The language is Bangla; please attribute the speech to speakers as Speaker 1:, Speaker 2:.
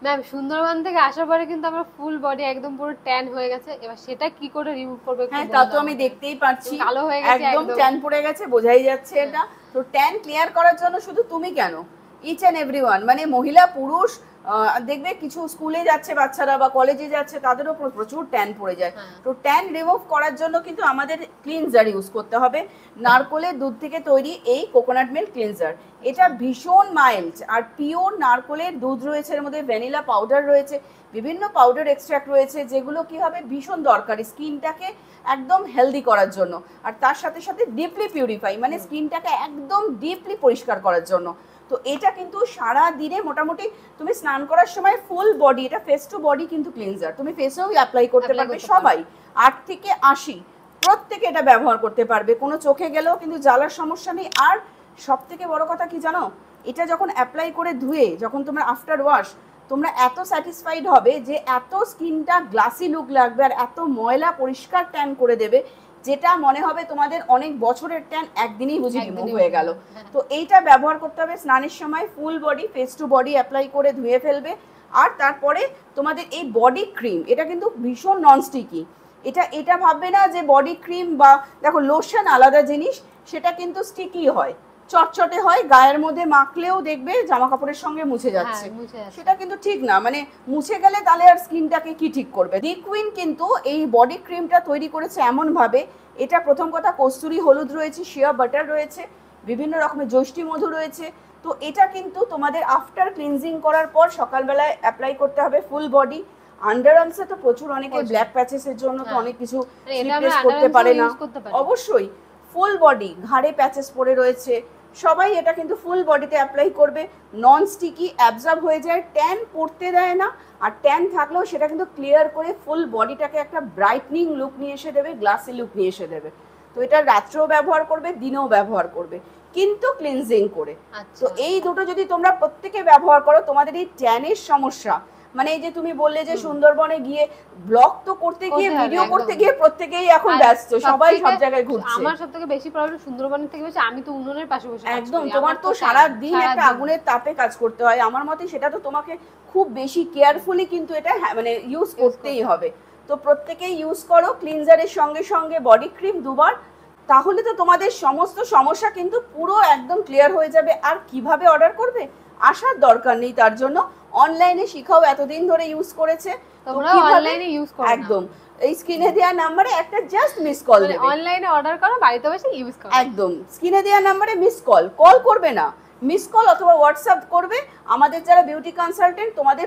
Speaker 1: ম্যাম সুন্দরবন থেকে আসার পরে কিন্তু আমার ফুল বডি একদম পুরো ট্যান হয়ে গেছে, এবার সেটা কি করে রিমুভ করবে একটু
Speaker 2: হ্যাঁ,
Speaker 1: বলে
Speaker 2: তা তো
Speaker 1: দাও
Speaker 2: আমি
Speaker 1: আমাকে।
Speaker 2: দেখতেই পাচ্ছি
Speaker 1: কালো হয়ে গেছে
Speaker 2: একদম
Speaker 1: একদম।
Speaker 2: ট্যান পড়ে গেছে, বোঝাই যাচ্ছে এটা। তো ট্যান ক্লিয়ার করার জন্য শুধু তুমি কেন, ইচ অ্যান্ড এভরিওয়ান, মানে মহিলা পুরুষ, দেখবে কিছু স্কুলে যাচ্ছে বাচ্চারা বা কলেজে যাচ্ছে তাদেরও প্রচুর ট্যান পড়ে যায়। তো ট্যান রিমুভ করার জন্য কিন্তু আমাদের ক্লিনজার ইউজ করতে হবে, নারকোলের দুধ থেকে তৈরি এই কোকোনাট মিল্ক ক্লিনজার। এটা ভীষণ মাইল্ড আর পিওর নারকোলের দুধ রয়েছে, এর মধ্যে ভ্যানিলা পাউডার রয়েছে, বিভিন্ন পাউডার এক্সট্র্যাক্ট রয়েছে, যেগুলো কি হবে ভীষণ দরকারি স্কিনটাকে একদম হেলদি করার জন্য। আর তার সাথে সাথে ডিপলি পিউরিফাই, মানে স্কিনটাকে একদম ডিপলি পরিষ্কার করার জন্য। তো এটা কিন্তু সারা দিনে মোটামুটি তুমি স্নান করার সময় ফুল বডি, এটা ফেস টু বডি কিন্তু ক্লিনজার, তুমি ফেসেও অ্যাপ্লাই করতে পারবে সবাই, 8 থেকে 80 প্রত্যেকে এটা ব্যবহার করতে পারবে, কোনো চোখে গেলেও কিন্তু জ্বালার সমস্যা নেই। আর সব থেকে বড় কথা কি জানো, এটা যখন অ্যাপ্লাই করে ধুয়ে যখন তোমরা আফটার ওয়াশ, তোমরা এত স্যাটিসফাইড হবে যে এত স্কিনটা গ্লাসি লুক লাগবে আর এত ময়লা পরিষ্কার ট্যান করে দেবে, যেটা মনে হবে তোমাদের অনেক বছরের ট্যান একদিনেই বুঝি রিমুভ হয়ে গেল। তো এইটা ব্যবহার করতে হবে স্নানের সময়, full body face to body apply করে ধুয়ে ফেলবে। আর তারপরে তোমাদের এই বডি ক্রিম, এটা কিন্তু ভীষণ ননস্টিকি, এটা ভাববে না যে বডি ক্রিম বা দেখো লোশন আলাদা জিনিস, সেটা কিন্তু স্টিকি হয়, চটচটে হয়, গায়ের মধ্যে মাখলেও দেখবে জামা কাপড়ের সঙ্গে মুছে যাচ্ছে, সেটা কিন্তু ঠিক না। মানে মুছে গেলে তাহলে আর স্কিনটাকে কি ঠিক করবে। লিকুইন কিন্তু এই বডি ক্রিমটা তৈরি করেছে এমন ভাবে, এটা প্রথম কথা কস্তুরি হলুদ রয়েছে, শিয়া বাটার রয়েছে, বিভিন্ন রকমের যষ্টি মধু রয়েছে। তো এটা কিন্তু তোমাদের আফটার ক্লিনজিং করার পর সকালবেলায় অ্যাপ্লাই করতে হবে ফুল বডি। আন্ডার আর্মসে তো প্রচুর অনেকে ব্ল্যাক প্যাচেসের জন্য তো অনেক কিছু রিপ্লেস করতে পারে না, অবশ্যই ফুল বডি ঘাড়ে প্যাচেস পড়ে রয়েছে, সবাই এটা কিন্তু ফুল বডিতে অ্যাপ্লাই করবে। নন স্টিকি, অ্যাবজর্ব হয়ে যায়, ট্যান পড়তে দেয় না, আর ট্যান থাকলেও সেটা কিন্তু ক্লিয়ার করে ফুল বডিটাকে একটা ব্রাইটনিং লুক নিয়ে এসে দেবে, গ্লাসি লুক নিয়ে এসে দেবে। তো এটা রাত্রেও ব্যবহার করবে, দিনেও ব্যবহার করবে, কিন্তু ক্লিনজিং করে। তো এই দুটো যদি তোমরা প্রত্যেকে ব্যবহার করো, তোমাদের এই ট্যানের সমস্যা, মানে এই যে তুমি বললে যে সুন্দরবনে গিয়ে ব্লগ তো করতে গিয়ে, ভিডিও করতে গিয়ে প্রত্যেকেই এখন ব্যস্ত, সবাই সব জায়গায় ঘুরছে।
Speaker 1: আমার সবথেকে বেশি প্রবলেম সুন্দরবনের থেকে বেশি, আমি তো উনুনের পাশে বসে
Speaker 2: একদম, তোমার তো সারা দিন একটা আগুনের তাপে কাজ করতে হয়, আমার মতে সেটা তো তোমাকে খুব বেশি কেয়ারফুলি কিন্তু এটা মানে ইউজ করতেই হবে। তো প্রত্যেকেই ইউজ করো ক্লিনজারের সঙ্গে সঙ্গে বডি ক্রিম দুবার, তাহলে তো তোমাদের সমস্ত সমস্যা কিন্তু পুরো একদম ক্লিয়ার হয়ে যাবে। আর কিভাবে অর্ডার করবে, আসার দরকার নেই, তার জন্য অনলাইনে শিখাও, এতদিন ধরে ইউজ করেছে,
Speaker 1: তোমরা অনলাইনে ইউজ করো
Speaker 2: একদম এই স্ক্রিনে দেওয়া নাম্বারে একটা জাস্ট মিস কল দেবে,
Speaker 1: অনলাইনে অর্ডার করো, বাড়িতে বসে ইউজ করো,
Speaker 2: একদম স্ক্রিনে দেওয়া নাম্বারে মিস কল করবে না, মিস কল অথবা হোয়াটসঅ্যাপ করবে। আমাদের যারা বিউটি কনসালটেন্ট তোমাদের